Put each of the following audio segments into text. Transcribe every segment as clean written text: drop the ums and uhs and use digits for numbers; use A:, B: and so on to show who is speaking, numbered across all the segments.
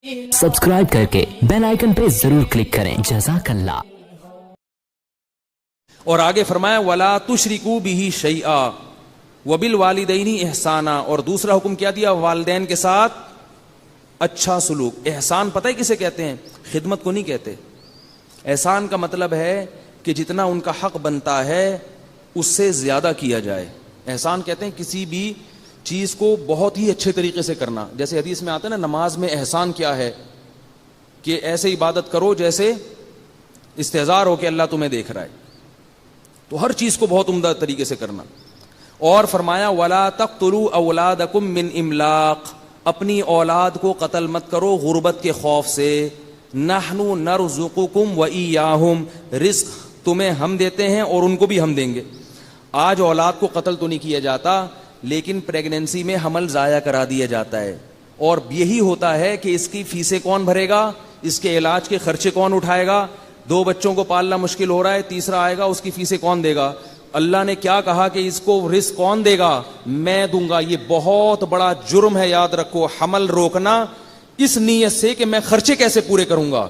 A: Subscribe करके bell icon पे जरूर क्लिक करें। जज़ाकल्लाह।
B: और आगे फरमाया वला तुशरिकू बिही शैआ वबिल वालिदैनी एहसाना, और दूसरा हुक्म क्या दिया, वालिदैन के साथ अच्छा सुलूक। एहसान पता है किसे कहते हैं? खिदमत को नहीं कहते। एहसान का मतलब है कि जितना उनका हक बनता है उससे ज्यादा किया जाए। एहसान कहते हैं किसी भी चीज को बहुत ही अच्छे तरीके से करना। जैसे हदीस में आता है ना, नमाज में एहसान क्या है कि ऐसे इबादत करो जैसे इस्तेजार हो कि अल्लाह तुम्हें देख रहा है। तो हर चीज को बहुत उम्दा तरीके से करना। और फरमाया वला तक़्तुलू औलादकुम मिन इमलाक, अपनी औलाद को कत्ल मत करो गुर्बत के खौफ से। नहनु नरज़ुकुकुम व इय्याहुम, रिस्क तुम्हें हम देते हैं और उनको भी हम देंगे। आज औलाद को कत्ल तो नहीं किया जाता, लेकिन प्रेगनेंसी में हमल ज़ाया करा दिया जाता है। और यही होता है कि इसकी फीसें कौन भरेगा, इसके इलाज के खर्चे कौन उठाएगा। 2 बच्चों को पालना मुश्किल हो रहा है, तीसरा आएगा, उसकी फीसें कौन देगा। अल्लाह ने क्या कहा कि इसको रिस्क कौन देगा, मैं दूंगा। ये बहुत बड़ा जुर्म है, याद रखो। हमल रोकना इस नीयत से कि मैं खर्चे कैसे पूरे करूंगा,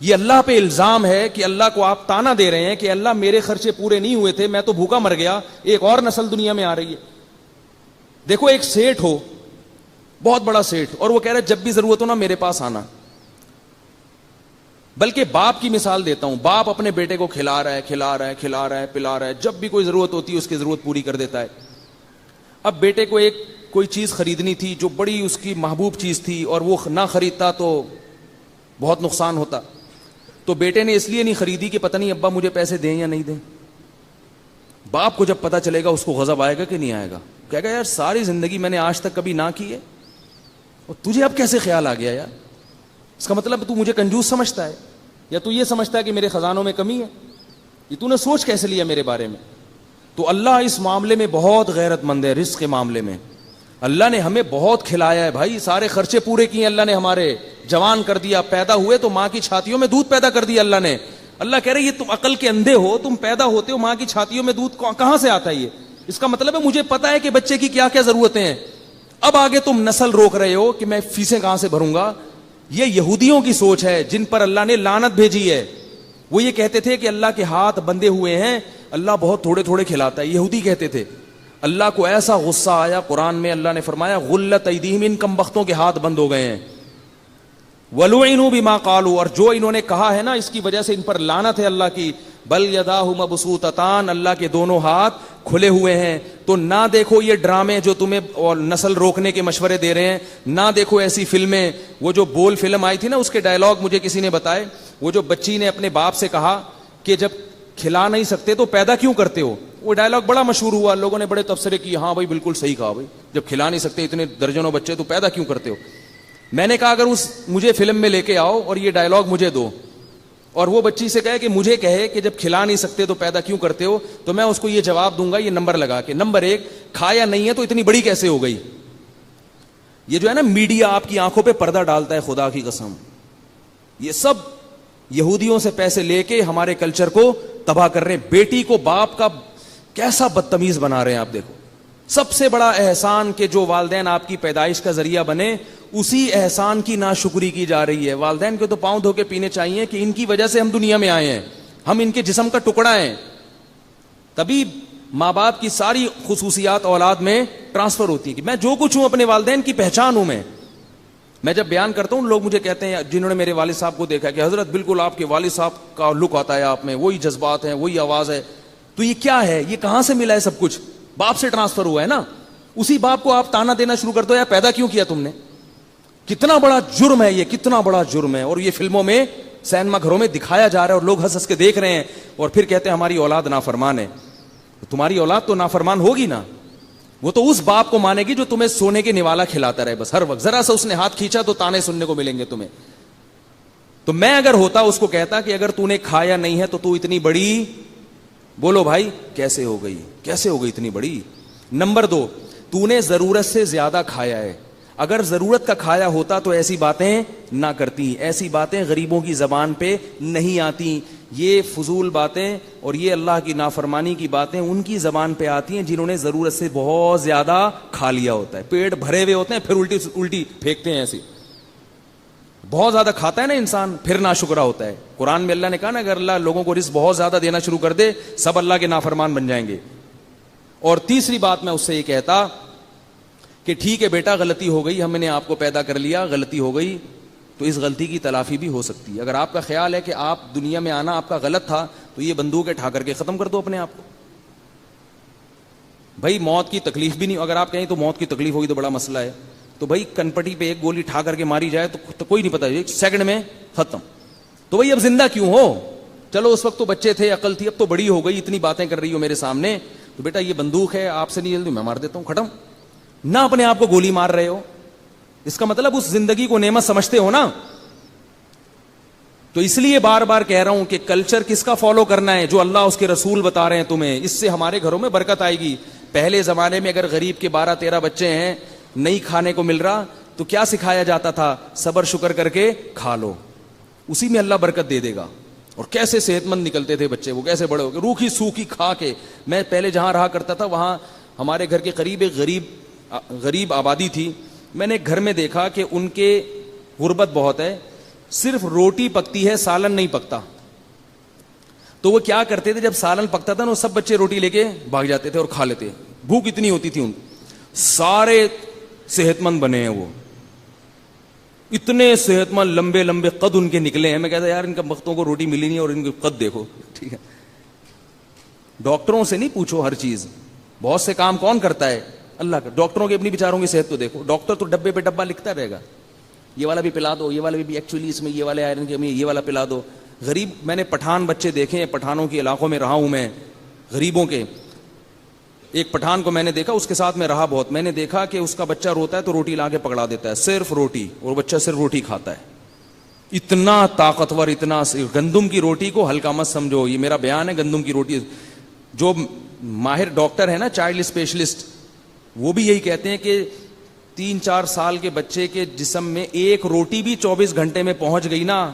B: ये अल्लाह पे इल्जाम है कि अल्लाह को आप ताना दे रहे हैं कि अल्लाह मेरे खर्चे पूरे नहीं हुए थे, मैं तो भूखा मर गया, एक और नस्ल दुनिया में आ रही है। देखो एक सेठ हो, बहुत बड़ा सेठ, और वो कह रहा है जब भी जरूरत हो ना मेरे पास आना। बल्कि बाप की मिसाल देता हूं, बाप अपने बेटे को खिला रहा है पिला रहा है, जब भी कोई जरूरत होती है उसकी जरूरत पूरी कर देता है। अब बेटे को एक कोई चीज खरीदनी थी जो बड़ी उसकी महबूब चीज थी, और वो ना खरीदता तो बहुत नुकसान होता। तो बेटे ने इसलिए नहीं खरीदी कि पता नहीं अब्बा मुझे पैसे दें या नहीं दें। बाप को जब पता चलेगा उसको गजब आएगा कि नहीं आएगा, कहेगा यार सारी जिंदगी मैंने आज तक कभी ना की है और तुझे अब कैसे ख्याल आ गया यार। इसका मतलब तू मुझे कंजूस समझता है, या तू ये समझता है कि मेरे खजानों में कमी है। ये तूने सोच कैसे लिया मेरे बारे में। तो अल्लाह इस मामले में बहुत गैरतमंद है। रिस्क के मामले में अल्लाह ने हमें बहुत खिलाया है भाई, सारे खर्चे पूरे किए अल्लाह ने, हमारे जवान कर दिया, पैदा हुए तो माँ की छातियों में दूध पैदा कर दिया अल्लाह ने। अल्लाह कह रहे ये तुम अकल के अंधे हो, तुम पैदा होते हो माँ की छातियों में दूध कहां से आता है ये। इसका मतलब है मुझे पता है कि बच्चे की क्या क्या जरूरतें हैं। अब आगे तुम नस्ल रोक रहे हो कि मैं फीसें कहां से भरूंगा। ये यहूदियों की सोच है जिन पर अल्लाह ने लानत भेजी है। वो ये कहते थे कि अल्लाह के हाथ बंधे हुए हैं, अल्लाह बहुत थोड़े थोड़े खिलाता है, यहूदी कहते थे। अल्लाह को ऐसा गुस्सा आया, कुरान में अल्लाह ने फरमाया गुल्लत ऐदीहिम, इन कम बख्तों के हाथ बंद हो गए हैं। वलुइनु बिमा कालू, और जो इन्होंने कहा है ना इसकी वजह से इन पर लानत है अल्लाह की। बल यदाहु मबसूततान, अल्लाह के दोनों हाथ खुले हुए हैं। तो ना देखो ये ड्रामे जो तुम्हें और नस्ल रोकने के मशवरे दे रहे हैं, ना देखो ऐसी फिल्में। वो जो बोल फिल्म आई थी ना, उसके डायलॉग मुझे किसी ने बताए। वो जो बच्ची ने अपने बाप से कहा कि जब खिला नहीं सकते तो पैदा क्यों करते हो, वो डायलॉग बड़ा मशहूर हुआ, लोगों ने बड़े तबसरे किए, हाँ भाई बिल्कुल सही कहा भाई, जब खिला नहीं सकते इतने दर्जनों बच्चे तो पैदा क्यों करते हो। मैंने कहा अगर मुझे फिल्म में लेके आओ और ये डायलॉग मुझे दो, और वो बच्ची से कहे कि मुझे कहे कि जब खिला नहीं सकते तो पैदा क्यों करते हो, तो मैं उसको ये जवाब दूंगा ये नंबर लगा के। नंबर 1, खाया नहीं है तो इतनी बड़ी कैसे हो गई। ये जो है ना मीडिया आपकी आंखों पे पर्दा डालता है, खुदा की कसम। ये सब यहूदियों से पैसे लेके हमारे कल्चर को तबाह कर रहे हैं। बेटी को बाप का कैसा बदतमीज बना रहे हैं आप देखो। सबसे बड़ा एहसान के जो वालिदैन आपकी पैदाइश का जरिया बने, उसी एहसान की नाशुक्री की जा रही है। वालिदैन के तो पांव धो के पीने चाहिए कि इनकी वजह से हम दुनिया में आए हैं, हम इनके जिस्म का टुकड़ा हैं। तभी माँ बाप की सारी खुसूसियात औलाद में ट्रांसफर होती है कि मैं जो कुछ हूं अपने वालिदैन की पहचान हूं। मैं जब बयान करता हूं लोग मुझे कहते हैं, जिन्होंने मेरे वालिद साहब को देखा, कि हजरत बिल्कुल आपके वालिद साहब का लुक आता है आप में, वही जज्बात हैं, वही आवाज है। तो ये क्या है, ये कहां से मिला है सब कुछ, बाप से ट्रांसफर हुआ है ना। उसी बाप को आप ताना देना शुरू कर दो, यार पैदा क्यों किया तुमने। कितना बड़ा जुर्म है ये, कितना बड़ा जुर्म है। और ये फिल्मों में सिनेमा घरों में दिखाया जा रहा है और लोग हंस हंस के देख रहे हैं, और फिर कहते हैं हमारी औलाद नाफरमान है। तो तुम्हारी औलाद तो नाफरमान होगी ना, वो तो उस बाप को मानेगी जो तुम्हें सोने के निवाला खिलाता रहे बस हर वक्त। जरा सा उसने हाथ खींचा तो ताने सुनने को मिलेंगे तुम्हें। तो मैं अगर होता उसको कहता कि अगर तूने खाया नहीं है तो तू इतनी बड़ी, बोलो भाई कैसे हो गई, कैसे हो गई इतनी बड़ी। नंबर 2, तूने जरूरत से ज्यादा खाया है। अगर जरूरत का खाया होता तो ऐसी बातें ना करती, ऐसी बातें गरीबों की जबान पे नहीं आती। ये फजूल बातें और ये अल्लाह की नाफरमानी की बातें उनकी जबान पे आती हैं जिन्होंने जरूरत से बहुत ज्यादा खा लिया होता है, पेट भरे हुए होते हैं, फिर उल्टी उल्टी फेंकते हैं ऐसी। بہت زیادہ کھاتا ہے نا انسان پھر ناشکرا ہوتا ہے. قرآن میں اللہ نے کہا نا اگر اللہ لوگوں کو رزق بہت زیادہ دینا شروع کر دے سب اللہ کے نافرمان بن جائیں گے. اور تیسری بات میں اس سے یہ کہتا کہ ٹھیک ہے بیٹا غلطی ہو گئی, ہم نے آپ کو پیدا کر لیا, غلطی ہو گئی تو اس غلطی کی تلافی بھی ہو سکتی ہے. اگر آپ کا خیال ہے کہ آپ دنیا میں آنا آپ کا غلط تھا تو یہ بندوق اٹھا کر کے ختم کر دو اپنے آپ کو. بھائی موت کی تکلیف بھی نہیں, اگر آپ کہیں تو موت کی تکلیف ہوگی تو بڑا مسئلہ ہے, تو بھائی کنپٹی پہ ایک گولی ٹھا کر کے ماری جائے تو کوئی نہیں پتا, ایک سیکنڈ میں ختم. تو بھائی اب زندہ کیوں ہو؟ چلو اس وقت تو بچے تھے, عقل تھی, اب تو بڑی ہو گئی, اتنی باتیں کر رہی ہو میرے سامنے, تو بیٹا یہ بندوق ہے, آپ سے نہیں جلدی, میں مار دیتا ہوں, ختم. نہ اپنے آپ کو گولی مار رہے ہو, اس کا مطلب اس زندگی کو نعمت سمجھتے ہو نا. تو اس لیے بار بار کہہ رہا ہوں کہ کلچر کس کا فالو کرنا ہے؟ جو اللہ اس کے رسول بتا رہے ہیں تمہیں, اس سے ہمارے گھروں میں برکت آئے گی. پہلے زمانے میں اگر غریب کے 12-13 بچے ہیں, نہیں کھانے کو مل رہا, تو کیا سکھایا جاتا تھا؟ صبر شکر کر کے کھا لو, اسی میں اللہ برکت دے دے گا. اور کیسے صحت مند نکلتے تھے بچے, وہ کیسے بڑے ہو گئے روکھی سوکھی کھا کے. میں پہلے جہاں رہا کرتا تھا وہاں ہمارے گھر کے قریب ایک غریب آبادی تھی. میں نے گھر میں دیکھا کہ ان کے غربت بہت ہے, صرف روٹی پکتی ہے, سالن نہیں پکتا. تو وہ کیا کرتے تھے, جب سالن پکتا تھا نا سب بچے روٹی لے کے بھاگ جاتے تھے اور کھا لیتے. بھوک اتنی ہوتی تھی ان, سارے صحت مند بنے ہیں, وہ اتنے صحت مند, لمبے لمبے قد ان کے نکلے ہیں. میں کہتا یار ان کا وقتوں کو روٹی ملی نہیں اور ان کے قد دیکھو. ٹھیک ہے, ڈاکٹروں سے نہیں پوچھو ہر چیز, بہت سے کام کون کرتا ہے؟ اللہ کا. ڈاکٹروں کی اپنی بیچاروں کی صحت تو دیکھو, ڈاکٹر تو ڈبے پہ ڈبہ لکھتا رہے گا, یہ والا بھی پلا دو, یہ والا بھی ایکچولی اس میں یہ والے آئرن کی کمی ہے, یہ والا پلا دو. غریب, میں نے پٹھان بچے دیکھے ہیں, پٹھانوں کے علاقوں میں رہا ہوں میں, غریبوں کے. ایک پٹھان کو میں نے دیکھا, اس کے ساتھ میں رہا بہت, میں نے دیکھا کہ اس کا بچہ روتا ہے تو روٹی لا کے پکڑا دیتا ہے, صرف روٹی, اور بچہ صرف روٹی کھاتا ہے. اتنا طاقتور, اتنا. گندم کی روٹی کو ہلکا مت سمجھو, یہ میرا بیان ہے. گندم کی روٹی, جو ماہر ڈاکٹر ہے نا چائلڈ اسپیشلسٹ, وہ بھی یہی کہتے ہیں کہ 3-4 سال کے بچے کے جسم میں ایک روٹی بھی 24 گھنٹے میں پہنچ گئی نا,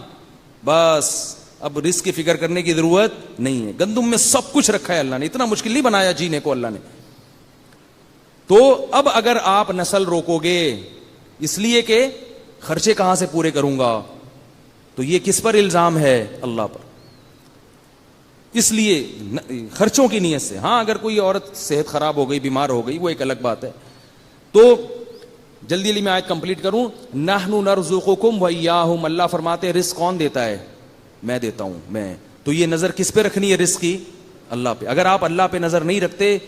B: بس اب رزق کی فکر کرنے کی ضرورت نہیں ہے. گندم میں سب کچھ رکھا ہے اللہ نے, اتنا مشکل نہیں بنایا جینے کو اللہ نے. تو اب اگر آپ نسل روکو گے اس لیے کہ خرچے کہاں سے پورے کروں گا, تو یہ کس پر الزام ہے؟ اللہ پر. اس لیے خرچوں کی نیت سے. ہاں اگر کوئی عورت صحت خراب ہو گئی, بیمار ہو گئی, وہ ایک الگ بات ہے. تو جلدی میں آیت کمپلیٹ کروں. نحن نرزقکم وإیاہم, اللہ فرماتے ہیں رزق کون دیتا ہے؟ میں دیتا ہوں, میں. تو یہ نظر کس پہ رکھنی ہے رزق کی؟ اللہ پہ. اگر آپ اللہ پہ نظر نہیں رکھتے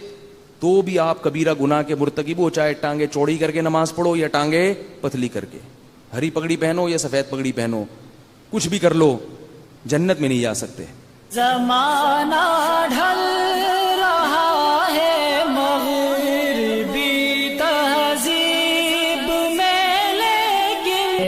B: تو بھی آپ کبیرہ گناہ کے مرتکب ہو, چاہے ٹانگیں چوڑی کر کے نماز پڑھو یا ٹانگیں پتلی کر کے, ہری پگڑی پہنو یا سفید پگڑی پہنو, کچھ بھی کر لو, جنت میں نہیں جا سکتے.
C: زمانہ ڈھل رہا ہے, مغربی تہذیب میں, لیکن